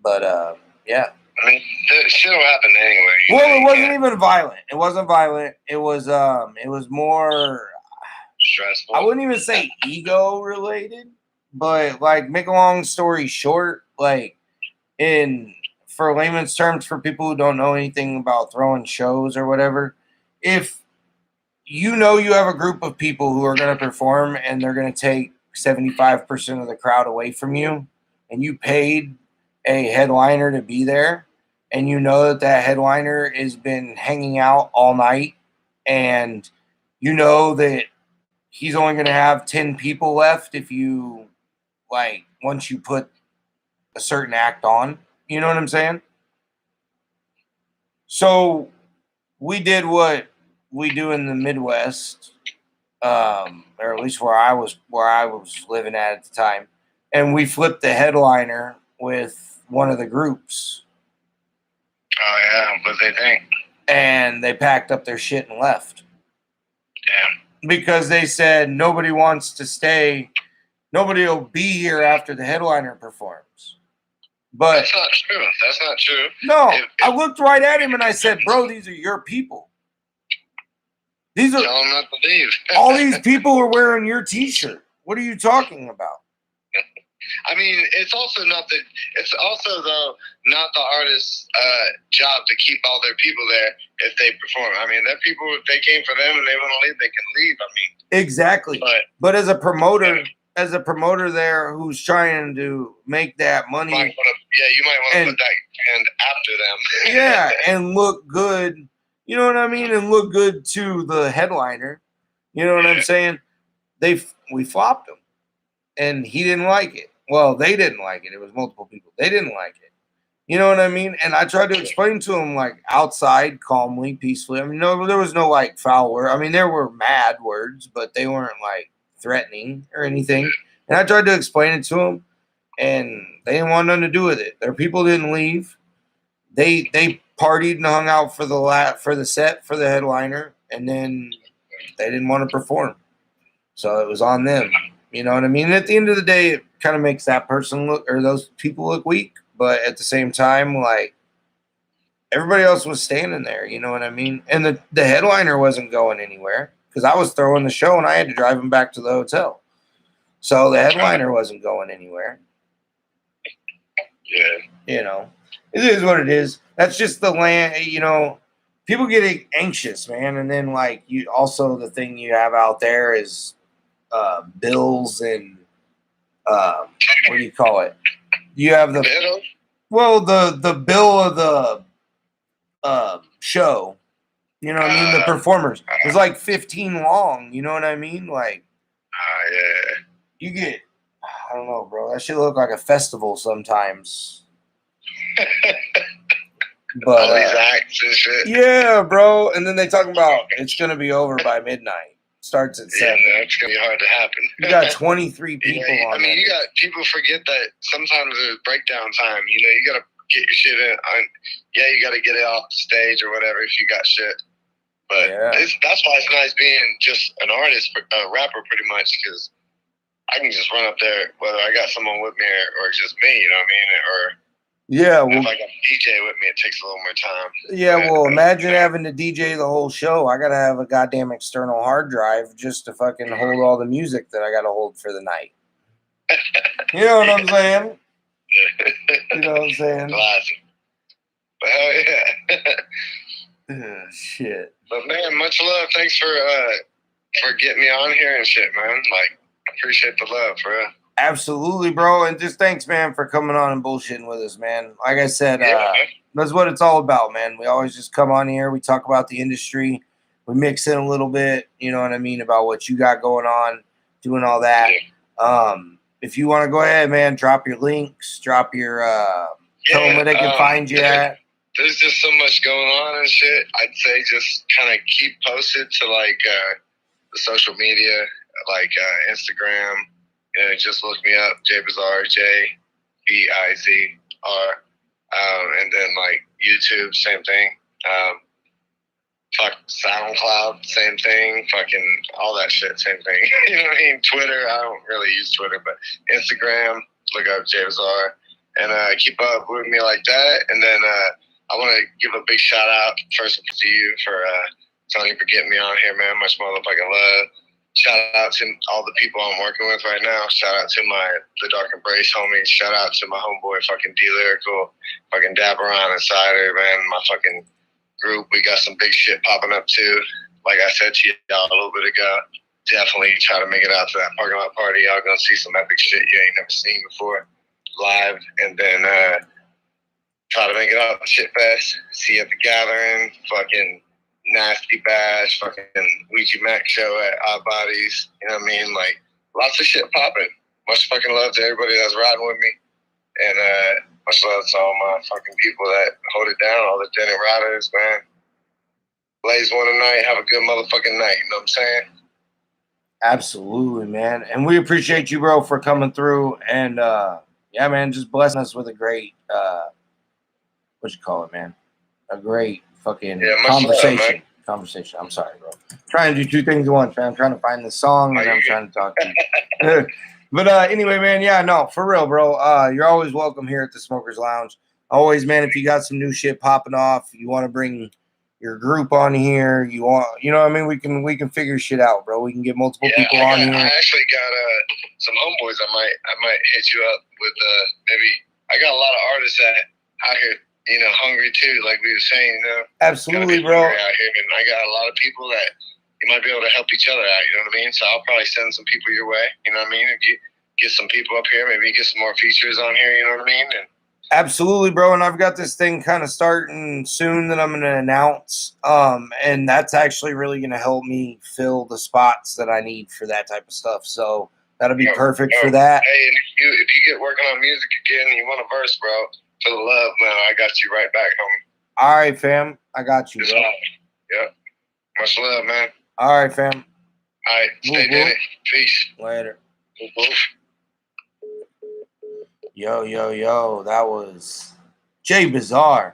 But yeah. I mean, shit'll happen anyway. Well, it wasn't even violent. It wasn't violent. It was more stressful. I wouldn't even say ego related, but, like, make a long story short, like, for layman's terms, for people who don't know anything about throwing shows or whatever, if you know you have a group of people who are going to perform and they're going to take 75% of the crowd away from you, and you paid a headliner to be there, and you know that headliner has been hanging out all night, and you know that he's only going to have 10 people left if you, like, once you put a certain act on. You know what I'm saying? So we did what we do in the Midwest, or at least where I was living at the time, and we flipped the headliner with one of the groups. Oh yeah, what they think? And they packed up their shit and left. Damn. Because they said nobody wants to stay. Nobody will be here after the headliner performs. But that's not true. That's not true. No, I looked right at him and I said, bro, these are your people. These are, tell them not to leave. All these people are wearing your T-shirt. What are you talking about? I mean, it's also not the artist's job to keep all their people there if they perform. I mean, that people, if they came for them and they want to leave, they can leave. I mean, exactly. But as a promoter there who's trying to make that money, you might want to put that band after them. Yeah, and look good. You know what I mean? And look good to the headliner. You know what I'm saying? We flopped him, and he didn't like it. Well, they didn't like it. It was multiple people. They didn't like it. You know what I mean? And I tried to explain to him, like, outside, calmly, peacefully. I mean, no, there was no, like, foul word. I mean, there were mad words, but they weren't, like, threatening or anything. And I tried to explain it to him, and they didn't want nothing to do with it. Their people didn't leave. They partied and hung out for the set for the headliner, and then they didn't want to perform. So it was on them. You know what I mean? And at the end of the day, it kind of makes that person look, or those people look weak. But at the same time, like, everybody else was standing there. You know what I mean? And the headliner wasn't going anywhere because I was throwing the show and I had to drive him back to the hotel. So the headliner wasn't going anywhere. Yeah. You know, it is what it is. That's just the land. You know, people get anxious, man. And then, like, you also, the thing you have out there is bills and what do you call it? You have the bill of the show. You know what I mean? The performers. It's like 15 long. You know what I mean? Like, yeah. You get, I don't know, bro. That shit look like a festival sometimes. But all these acts and shit. Yeah, bro. And then they talk about it's gonna be over by midnight. Starts at 7. Yeah, it's gonna be hard to happen. You got 23 people on. I mean, you got people forget that sometimes there's breakdown time. You know, you gotta get your shit in. You gotta get it off the stage or whatever if you got shit. But that's why it's nice being just an artist, a rapper, pretty much, because I can just run up there whether I got someone with me or just me. You know what I mean? Or if I got a DJ with me, it takes a little more time. Yeah, well, imagine having to DJ the whole show. I gotta have a goddamn external hard drive just to fucking hold all the music that I gotta hold for the night. You know what I'm saying? You know what I'm saying? Classic. But hell yeah. Shit. But man, much love. Thanks for getting me on here and shit, man. Like, I appreciate the love, for real. Absolutely, bro. And just thanks, man, for coming on and bullshitting with us, man. Like I said, that's what it's all about, man. We always just come on here. We talk about the industry. We mix in a little bit, you know what I mean, about what you got going on, doing all that. Yeah. If you want to go ahead, man, drop your links, drop your tell them where they can find you at. There's just so much going on and shit. I'd say just kind of keep posted to like the social media, like Instagram. You know, just look me up, JBizR, JBIZR, and then like YouTube, same thing. SoundCloud, same thing. Fucking all that shit, same thing. You know what I mean? Twitter, I don't really use Twitter, but Instagram, look up JBizR, and keep up with me like that. And then I want to give a big shout out first to you for Tony for getting me on here, man. Much motherfucking love. Shout out to all the people I'm working with right now. Shout out to the Dark Embrace homies. Shout out to my homeboy fucking D-Lyrical, fucking Dabaron Insider, man. My fucking group. We got some big shit popping up too. Like I said to y'all a little bit ago, definitely try to make it out to that parking lot party. Y'all gonna see some epic shit you ain't never seen before live. And then try to make it out to Shit Fest. See you at the Gathering. Fucking Nasty Bash, fucking Ouija Mac show at Odd Bodies. You know what I mean? Like, lots of shit popping. Much fucking love to everybody that's riding with me. And much love to all my fucking people that hold it down, all the Denny riders, man. Blaze one tonight, have a good motherfucking night. You know what I'm saying? Absolutely, man. And we appreciate you, bro, for coming through. And, yeah, man, just blessing us with a great, what you call it, man? A great fucking conversation. Conversation. I'm sorry, bro. I'm trying to do two things at once, man. I'm trying to find the song and I'm trying to talk to you. But anyway, man, yeah, no, for real, bro. You're always welcome here at the Smokers Lounge. Always, man, if you got some new shit popping off, you want to bring your group on here, you know what I mean? We can figure shit out, bro. We can get multiple people on here. I actually got some homeboys I might hit you up with maybe. I got a lot of artists that out here, you know, hungry too, like we were saying, you know. Absolutely, bro. Out here, and I got a lot of people that you might be able to help each other out, you know what I mean? So I'll probably send some people your way, you know what I mean? If you get some people up here, maybe get some more features on here, you know what I mean? And absolutely, bro. And I've got this thing kind of starting soon that I'm going to announce. And that's actually really going to help me fill the spots that I need for that type of stuff. So that'll be perfect for that. Hey, and if you get working on music again and you want a verse, bro, for the love, man, I got you right back, homie. All right, fam. I got you, bro. Yep. Much love, man. All right, fam. All right. Stay Denny. Peace. Later. Yo. That was JBizR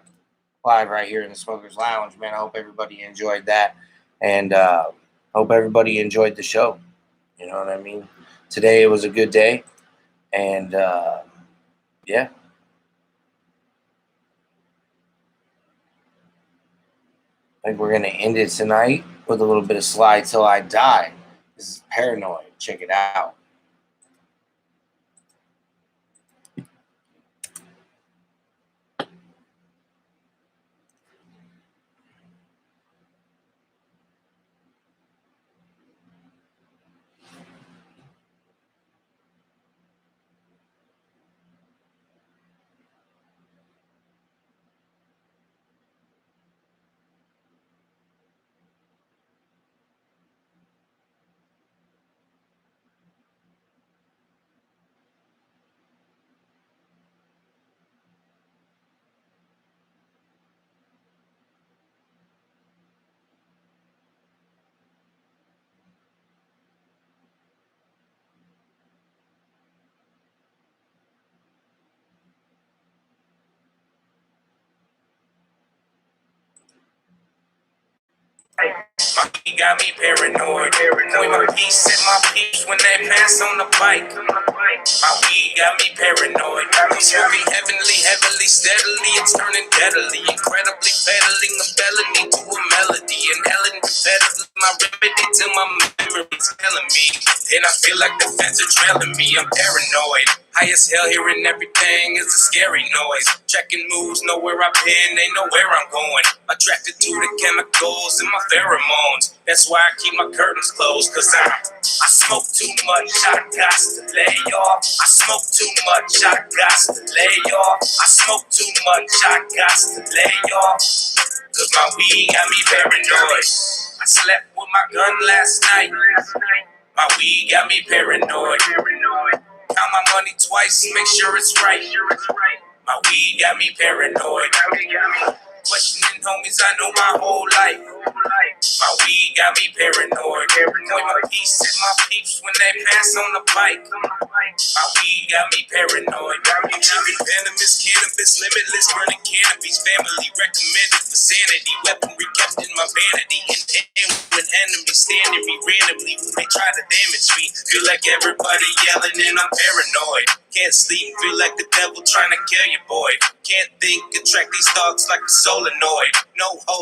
live right here in the Smokers Lounge, man. I hope everybody enjoyed that. And hope everybody enjoyed the show. You know what I mean? Today it was a good day. And yeah. I think we're going to end it tonight with a little bit of Slide Till I Die. This is Paranoid. Check it out. got me paranoid. Point my piece at my peeps when they pass on the bike. My weed got me paranoid. I'm smoking heavily, steadily. It's turning deadly. Incredibly peddling a felony to a melody. Inhaling competitively my remedy till my memory's telling me. And I feel like the feds are trailing me. I'm paranoid. High as hell, hearing everything is a scary noise. Checking moves, know where I've been, they know where I'm going. Attracted to the chemicals in my pheromones. That's why I keep my curtains closed, cause I smoke too much, I got to lay off. I smoke too much, I got to lay off. I smoke too much, I got to lay off. Cause my weed got me paranoid. I slept with my gun last night. My weed got me paranoid. Count my money twice, make sure it's right. My weed got me paranoid. Questioning homies I know my whole life. My weed got me paranoid. Point my piece at my peeps when they pass on the bike. My weed got me paranoid. I'm chewing venomous cannabis, limitless burning cannabis. Family recommended for sanity. Weaponry kept in my vanity. And when enemies standing me randomly, they try to damage me. Feel like everybody yelling and I'm paranoid. Can't sleep, feel like the devil trying to kill your boy. Can't think, attract these thoughts like a solenoid. No hope.